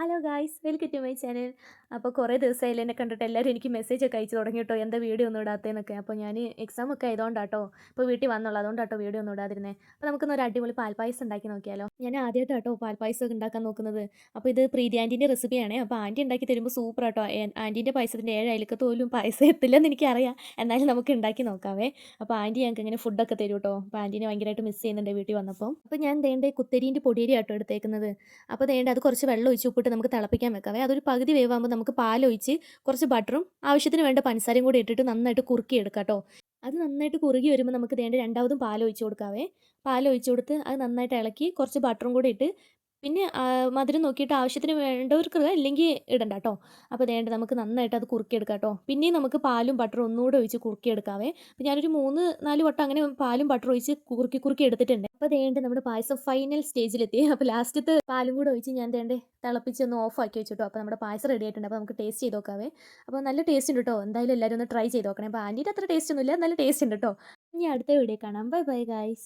Hello guys, welcome to my channel. അപ്പോൾ കുറേ ദിവസമായില്ലേ എന്നെ കണ്ടിട്ട് എല്ലാവരും എനിക്ക് മെസ്സേജൊക്കെ അയച്ചു തുടങ്ങി കേട്ടോ, എന്താ വീഡിയോ ഒന്നും ഇടാത്തതെന്നൊക്കെ. അപ്പോൾ ഞാൻ എക്സാം ഒക്കെ ആയതുകൊണ്ടാട്ടോ ഇപ്പോൾ വീട്ടിൽ വന്നുള്ളൂ, അതുകൊണ്ടാട്ടോ വീഡിയോ ഒന്നും ഇടാതിരുന്നത്. അപ്പോൾ നമുക്കൊന്ന് ഒരു അടിപൊളി പാൽപ്പായസം ഉണ്ടാക്കി നോക്കിയാലോ. ഞാൻ ആദ്യമായിട്ടാട്ടോ പാൽപ്പായസം ഒക്കെ ഉണ്ടാക്കാൻ നോക്കുന്നത്. അപ്പോൾ ഇത് പ്രീതി ആൻറ്റീൻ്റെ റെസിപ്പിയാണേ. അപ്പോൾ ആൻറ്റി ഉണ്ടാക്കി തരുമ്പോൾ സൂപ്പർ ആട്ടോ. ആൻറ്റീൻ്റെ പായസത്തിൻ്റെ 7 അയലക്കത്ത് പോലും പായസം എത്തില്ലെന്ന് എനിക്കറിയാം, എന്നാലും നമുക്ക് ഉണ്ടാക്കി നോക്കാവേ. അപ്പോൾ ആൻറ്റി ഞങ്ങൾക്ക് ഇങ്ങനെ ഫുഡൊക്കെ തരും കേട്ടോ. അപ്പോൾ ആൻറ്റീനെ ഭയങ്കരമായിട്ട് മിസ് ചെയ്യുന്നുണ്ട് വീട്ടിൽ വന്നപ്പോൾ. അപ്പോൾ ഞാൻ ദേണ്ടേ കുത്തരീൻ്റെ പൊടിയരി ആട്ടോ എടുത്തേക്കുന്നത്. അപ്പോൾ വേണ്ട അത് കുറച്ച് വെള്ളം ഒഴിച്ച് ഉപ്പിട്ട് നമുക്ക് തിളപ്പിക്കാൻ വെക്കാവേ. അതൊരു പകുതി വേവാകുമ്പോൾ നമുക്ക് പാലൊഴിച്ച് കുറച്ച് ബട്ടറും ആവശ്യത്തിന് വേണ്ട പഞ്ചസാരയും കൂടി ഇട്ടിട്ട് നന്നായിട്ട് കുറുക്കി എടുക്കാം കേട്ടോ. അത് നന്നായിട്ട് കുറുകി വരുമ്പോൾ നമുക്ക് വേണ്ട രണ്ടാമതും പാലൊഴിച്ച് കൊടുക്കാവേ. പാലൊഴിച്ച് കൊടുത്ത് അത് നന്നായിട്ട് ഇളക്കി കുറച്ച് ബട്ടറും കൂടി ഇട്ട് പിന്നെ മധുരം നോക്കിയിട്ട് ആവശ്യത്തിന് വേണ്ടവർക്ക് ഇല്ലെങ്കിൽ ഇടണ്ട കേട്ടോ. അപ്പോൾ വേണ്ട നമുക്ക് നന്നായിട്ട് അത് കുറുക്കിയെടുക്കാം കേട്ടോ. പിന്നെയും നമുക്ക് പാലും ബട്ടറും ഒന്നുകൂടെ ഒഴിച്ച് കുറുക്കിയെടുക്കാവേ. അപ്പോൾ ഞാനൊരു 3-4 വട്ടം അങ്ങനെ പാലും ബട്ടറും ഒഴിച്ച് കുറുക്കി കുറുക്കി എടുത്തിട്ടുണ്ട്. അപ്പോൾ വേണ്ട നമ്മുടെ പായസം ഫൈനൽ സ്റ്റേജിലെത്തി. അപ്പോൾ ലാസ്റ്റത്തെ പാലും കൂടെ ഒഴിച്ച് ഞാൻ വേണ്ടേ തിളപ്പിച്ച് ഒന്ന് ഓഫ് ആക്കി വെച്ചിട്ടോ. അപ്പോൾ നമ്മുടെ പായസം റെഡി ആയിട്ടുണ്ട്. അപ്പോൾ നമുക്ക് ടേസ്റ്റ് ചെയ്ത് നോക്കാവേ. അപ്പോൾ നല്ല ടേസ്റ്റ് ഉണ്ട് കേട്ടോ. എന്തായാലും എല്ലാവരും ഒന്ന് ട്രൈ ചെയ്ത് നോക്കണേ. അപ്പോൾ ആൻറ്റീൻ്റെ അത്ര ടേസ്റ്റ് ഒന്നുമില്ല, നല്ല ടേസ്റ്റ് ഉണ്ട് കേട്ടോ. ഇനി അടുത്ത വീഡിയോ കാണാം. Bye bye guys.